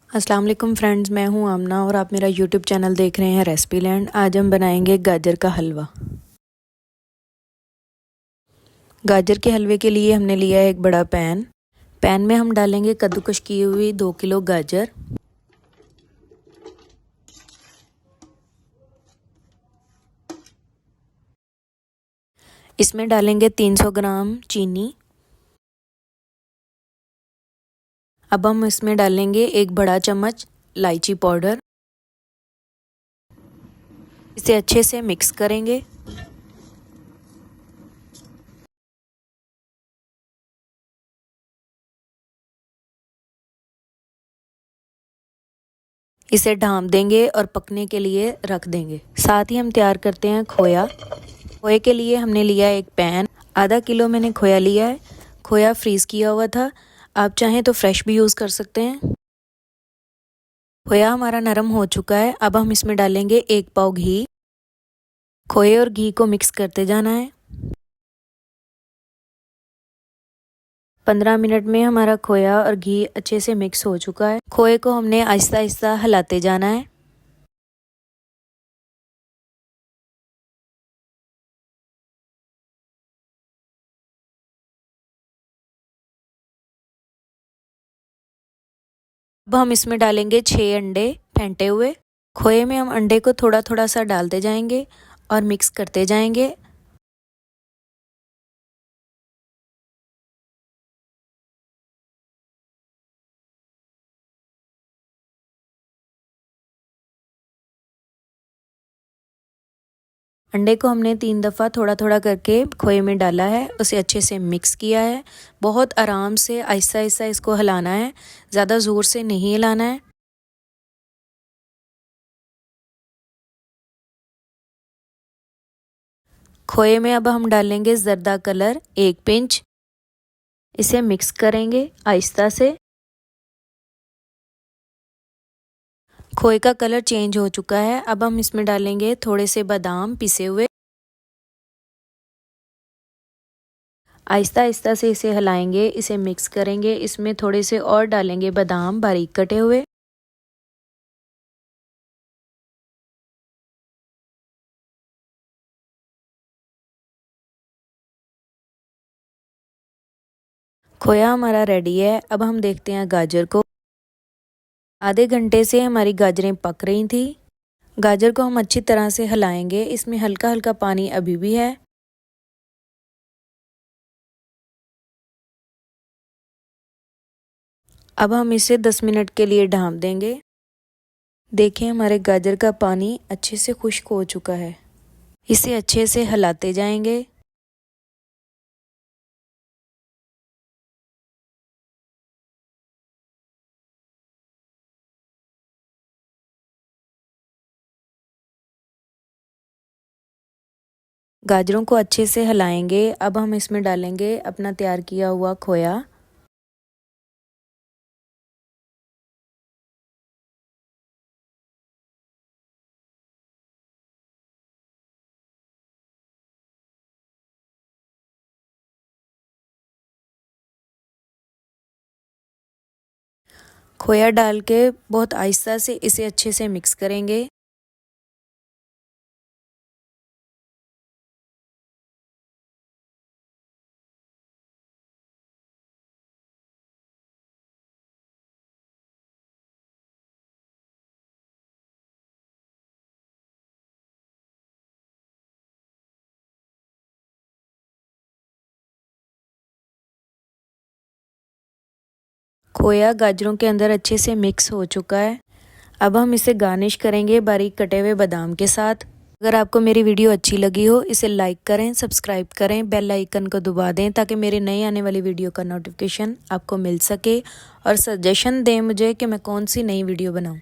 अस्सलाम वालेकुम फ्रेंड्स, मैं हूं आमना और आप मेरा यूट्यूब चैनल देख रहे हैं रेसिपी लैंड। आज हम बनाएंगे गाजर का हलवा। गाजर के हलवे के लिए हमने लिया है एक बड़ा पैन में हम डालेंगे कद्दूकश की हुई 2 किलो गाजर। इसमें डालेंगे 300 ग्राम चीनी। अब हम इसमें डालेंगे एक बड़ा चम्मच इलायची पाउडर। इसे अच्छे से मिक्स करेंगे। इसे ढाँप देंगे और पकने के लिए रख देंगे। साथ ही हम तैयार करते हैं खोया। खोए के लिए हमने लिया एक पैन, आधा किलो मैंने खोया लिया है। खोया फ्रीज़ किया हुआ था, आप चाहें तो फ्रेश भी यूज़ कर सकते हैं। खोया हमारा नरम हो चुका है। अब हम इसमें डालेंगे 1 पाव घी। खोए और घी को मिक्स करते जाना है। 15 मिनट में हमारा खोया और घी अच्छे से मिक्स हो चुका है। खोए को हमने आहिस्ता आहिस्ता हिलाते जाना है। अब हम इसमें डालेंगे 6 अंडे फेंटे हुए। खोए में हम अंडे को थोड़ा थोड़ा सा डालते जाएंगे और मिक्स करते जाएंगे। अंडे को हमने 3 दफ़ा थोड़ा थोड़ा करके खोए में डाला है, उसे अच्छे से मिक्स किया है। बहुत आराम से आहिस्ता आहिस्ता इसको हिलाना है, ज़्यादा ज़ोर से नहीं हिलाना है। खोए में अब हम डालेंगे ज़र्दा कलर 1 पिंच। इसे मिक्स करेंगे आहिस्ता से। खोए का कलर चेंज हो चुका है। अब हम इसमें डालेंगे थोड़े से बादाम पिसे हुए। आहिस्ता आहिस्ता से इसे हिलाएंगे, इसे मिक्स करेंगे। इसमें थोड़े से और डालेंगे बादाम बारीक कटे हुए। खोया हमारा रेडी है। अब हम देखते हैं गाजर को। आधे घंटे से हमारी गाजरें पक रही थी। गाजर को हम अच्छी तरह से हिलाएंगे। इसमें हल्का हल्का पानी अभी भी है। अब हम इसे 10 मिनट के लिए ढाँप देंगे। देखें हमारे गाजर का पानी अच्छे से खुश्क हो चुका है। इसे अच्छे से हिलाते जाएंगे। गाजरों को अच्छे से हिलाएंगे। अब हम इसमें डालेंगे अपना तैयार किया हुआ खोया। खोया डाल के बहुत आहिस्ता से इसे अच्छे से मिक्स करेंगे। खोया गाजरों के अंदर अच्छे से मिक्स हो चुका है। अब हम इसे गार्निश करेंगे बारीक कटे हुए बादाम के साथ। अगर आपको मेरी वीडियो अच्छी लगी हो इसे लाइक करें, सब्सक्राइब करें, बेल आइकन को दबा दें ताकि मेरे नई आने वाली वीडियो का नोटिफिकेशन आपको मिल सके। और सजेशन दें मुझे कि मैं कौन सी नई वीडियो बनाऊं।